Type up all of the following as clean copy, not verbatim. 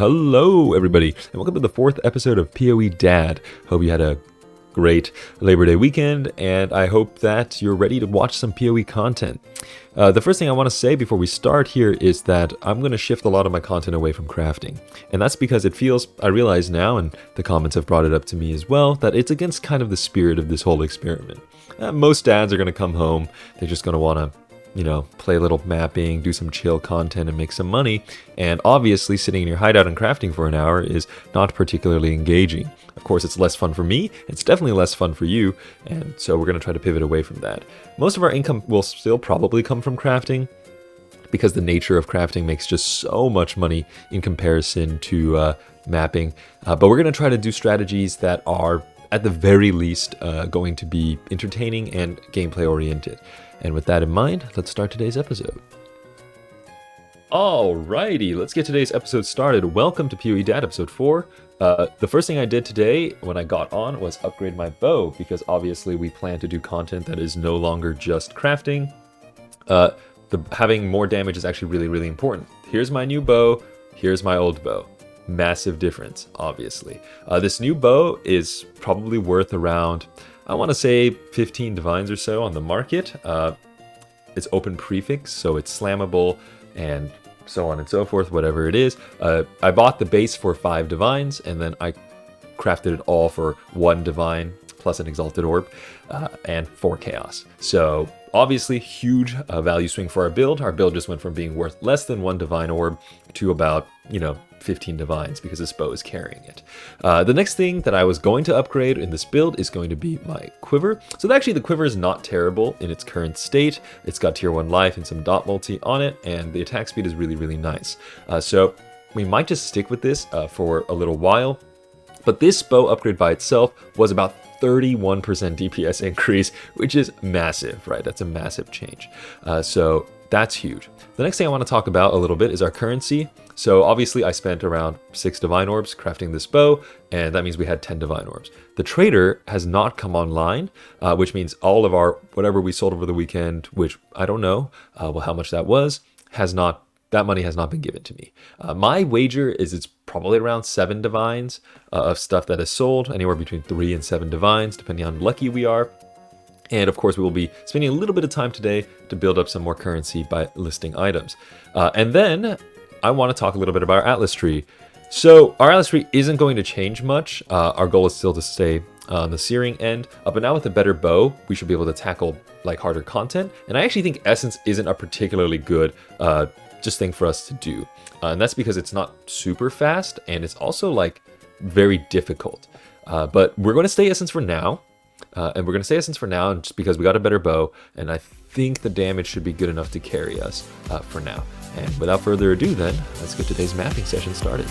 Hello, everybody, and welcome to the 4th episode of POE Dad. Hope you had a great Labor Day weekend, and I hope that you're ready to watch some POE content. The first thing I want to say before we start here is that I'm going to shift a lot of my content away from crafting. And that's because it feels, I realize now, and the comments have brought it up to me as well, that it's against kind of the spirit of this whole experiment. Most dads are going to come home, they're just going to want to play a little mapping, do some chill content, and make some money. And obviously, sitting in your hideout and crafting for an hour is not particularly engaging. Of course, it's less fun for me. It's definitely less fun for you. And so we're going to try to pivot away from that. Most of our income will still probably come from crafting, because the nature of crafting makes just so much money in comparison to mapping. But we're going to try to do strategies that are, at the very least, going to be entertaining and gameplay oriented. And with that in mind, let's start today's episode. Alrighty, let's get today's episode started. Welcome to POE Dad episode 4. The first thing I did today when I got on was upgrade my bow, because obviously we plan to do content that is no longer just crafting. Having more damage is actually really, really important. Here's my new bow, here's my old bow. Massive difference, obviously. This new bow is probably worth around, I want to say 15 divines or so on the market. It's open prefix, so it's slammable and so on and so forth, whatever it is. I bought the base for 5 divines, and then I crafted it all for 1 divine plus an exalted orb and 4 chaos. So obviously huge value swing for our build. Our build just went from being worth less than 1 divine orb to about 15 divines, because this bow is carrying it. The next thing that I was going to upgrade in this build is going to be my quiver. So actually the quiver is not terrible in its current state. It's got tier 1 life and some dot multi on it, and the attack speed is really, really nice. So we might just stick with this for a little while. But this bow upgrade by itself was about 31% DPS increase, which is massive, right? That's a massive change. So that's huge. The next thing I want to talk about a little bit is our currency. So obviously I spent around 6 divine orbs crafting this bow, and that means we had 10 divine orbs. The trader has not come online, which means all of our, whatever we sold over the weekend, which I don't know how much that was, that money has not been given to me. My wager is it's probably around 7 divines of stuff that is sold, anywhere between 3 and 7 divines, depending on how lucky we are. And of course, we will be spending a little bit of time today to build up some more currency by listing items. And then I want to talk a little bit about our Atlas tree. So our Atlas tree isn't going to change much. Our goal is still to stay on the searing end, but now with a better bow, we should be able to tackle like harder content. And I actually think Essence isn't a particularly good just thing for us to do. And that's because it's not super fast, and it's also like very difficult. But we're going to stay Essence for now. And we're going to stay Essence for now, just because we got a better bow, and I think the damage should be good enough to carry us for now. And without further ado then, let's get today's mapping session started.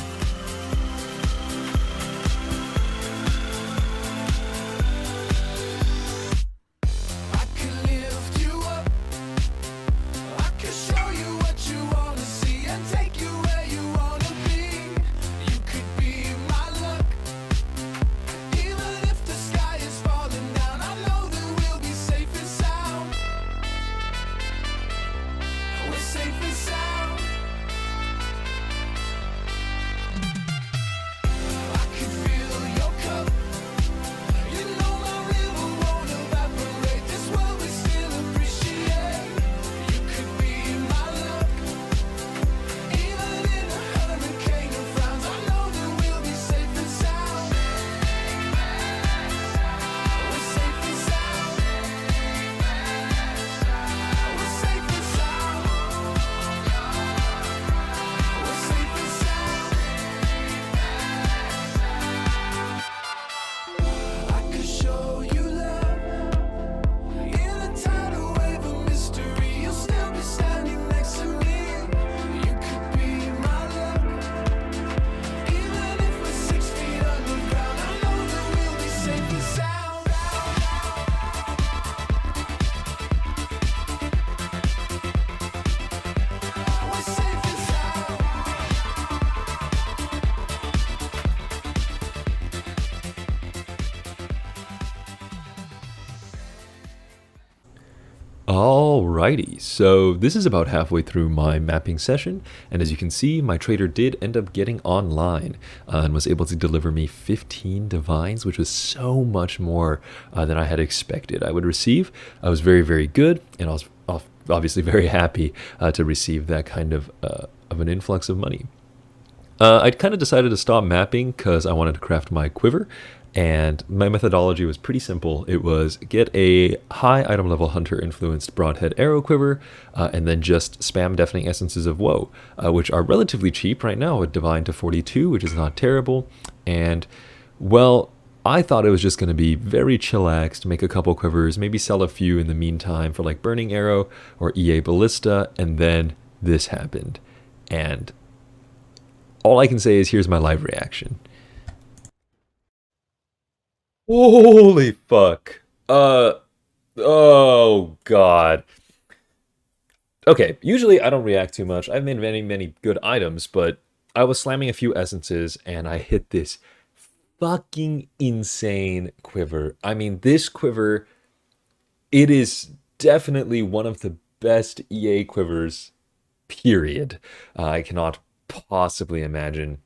Alrighty, so this is about halfway through my mapping session, and as you can see, my trader did end up getting online and was able to deliver me 15 divines, which was so much more than I had expected I would receive. I was very, very good, and I was obviously very happy to receive that kind of an influx of money. I kind of decided to stop mapping because I wanted to craft my quiver, and my methodology was pretty simple. It was get a high item level hunter influenced broadhead arrow quiver, and then just spam deafening essences of woe, which are relatively cheap right now with divine to 42, which is not terrible. And well, I thought it was just going to be very chillaxed, make a couple quivers, maybe sell a few in the meantime for like burning arrow or EA ballista, and then this happened. And all I can say is here's my live reaction. Holy fuck. Oh god. Okay, usually I don't react too much. I've made many, many good items, but I was slamming a few essences and I hit this fucking insane quiver. I mean, this quiver, it is definitely one of the best EA quivers, period. I cannot possibly imagine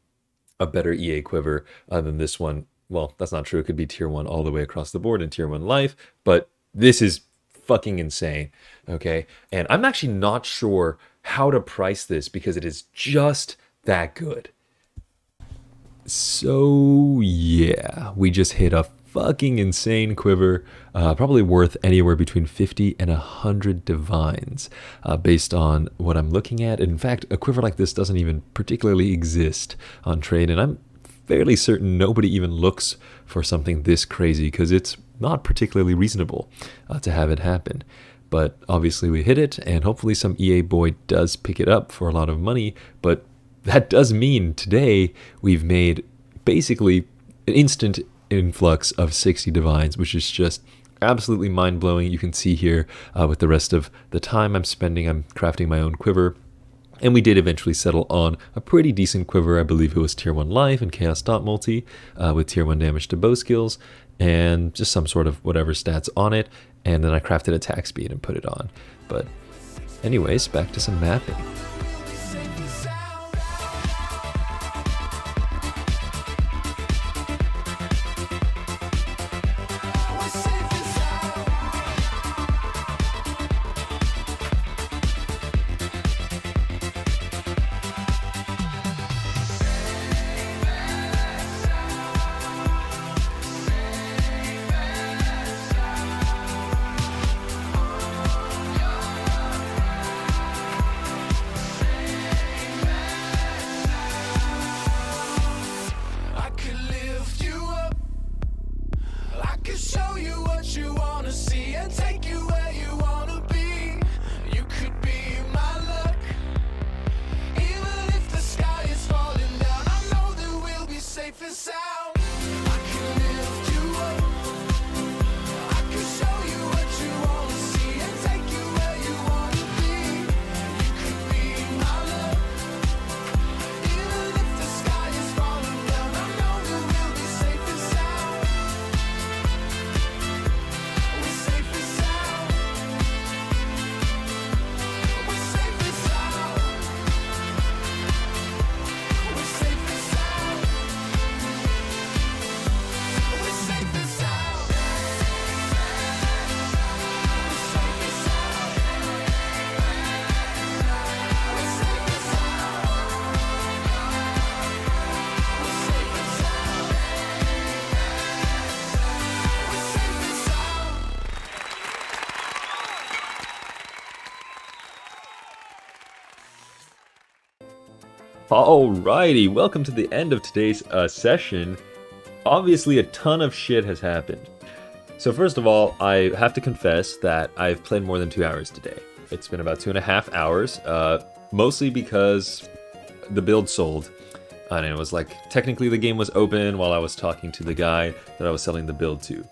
a better EA quiver than this one. Well, that's not true. It could be tier 1 all the way across the board in tier 1 life, but this is fucking insane, okay? And I'm actually not sure how to price this because it is just that good. So yeah, we just hit a fucking insane quiver, probably worth anywhere between 50 and 100 divines, based on what I'm looking at. In fact, a quiver like this doesn't even particularly exist on trade, and I'm fairly certain nobody even looks for something this crazy because it's not particularly reasonable to have it happen. But obviously we hit it, and hopefully some EA boy does pick it up for a lot of money. But that does mean today we've made basically an instant influx of 60 divines, which is just absolutely mind-blowing. You can see here with the rest of the time I'm crafting my own quiver. And we did eventually settle on a pretty decent quiver. I believe it was tier 1 life and chaos dot multi with tier 1 damage to bow skills and just some sort of whatever stats on it. And then I crafted attack speed and put it on. But anyways, back to some mapping. Alrighty, welcome to the end of today's session. Obviously, a ton of shit has happened. So first of all, I have to confess that I've played more than 2 hours today. It's been about 2.5 hours, mostly because the build sold. And it was like, technically the game was open while I was talking to the guy that I was selling the build to.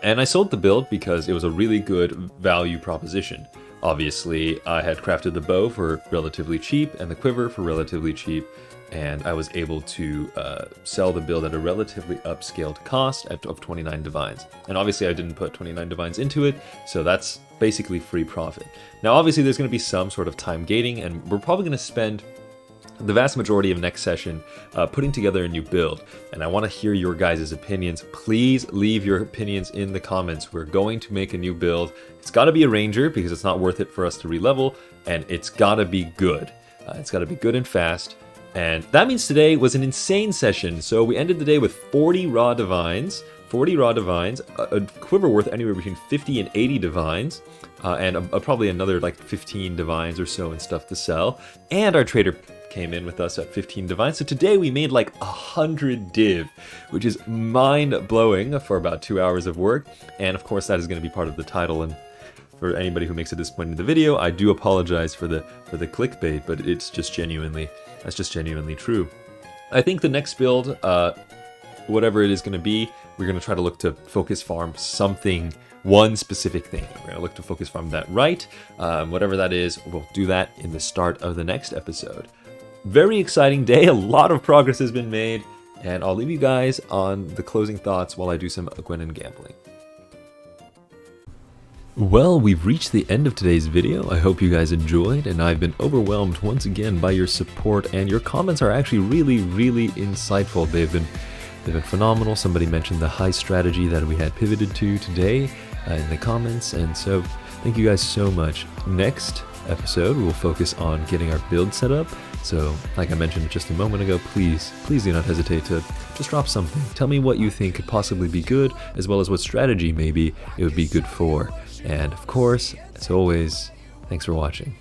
And I sold the build because it was a really good value proposition. Obviously, I had crafted the bow for relatively cheap and the quiver for relatively cheap, and I was able to sell the build at a relatively upscaled cost of 29 divines. And obviously I didn't put 29 divines into it, so that's basically free profit. Now obviously there's going to be some sort of time gating, and we're probably going to spend the vast majority of next session putting together a new build, and I want to hear your guys' opinions. Please leave your opinions in the comments. We're going to make a new build. It's got to be a ranger because it's not worth it for us to re-level, and it's got to be good. It's got to be good and fast. And that means today was an insane session. So we ended the day with 40 raw divines, a quiver worth anywhere between 50 and 80 divines, and probably another like 15 divines or so and stuff to sell. And our trader came in with us at 15 divines. So today we made like 100 div, which is mind-blowing for about 2 hours of work. And of course that is going to be part of the title, and for anybody who makes it this point in the video, I do apologize for the clickbait, but that's just genuinely true. I think the next build, whatever it is going to be, we're going to try to look to focus farm something, one specific thing. We're going to look to focus farm that right. Whatever that is, we'll do that in the start of the next episode. Very exciting day. A lot of progress has been made, and I'll leave you guys on the closing thoughts while I do some Gwenin gambling. Well, we've reached the end of today's video. I hope you guys enjoyed, and I've been overwhelmed once again by your support, and your comments are actually really insightful. They've been phenomenal. Somebody mentioned the high strategy that we had pivoted to today in the comments, and so thank you guys so much. Next episode, we'll focus on getting our build set up. So, like I mentioned just a moment ago, please do not hesitate to just drop something. Tell me what you think could possibly be good, as well as what strategy maybe it would be good for. And of course, as always, thanks for watching.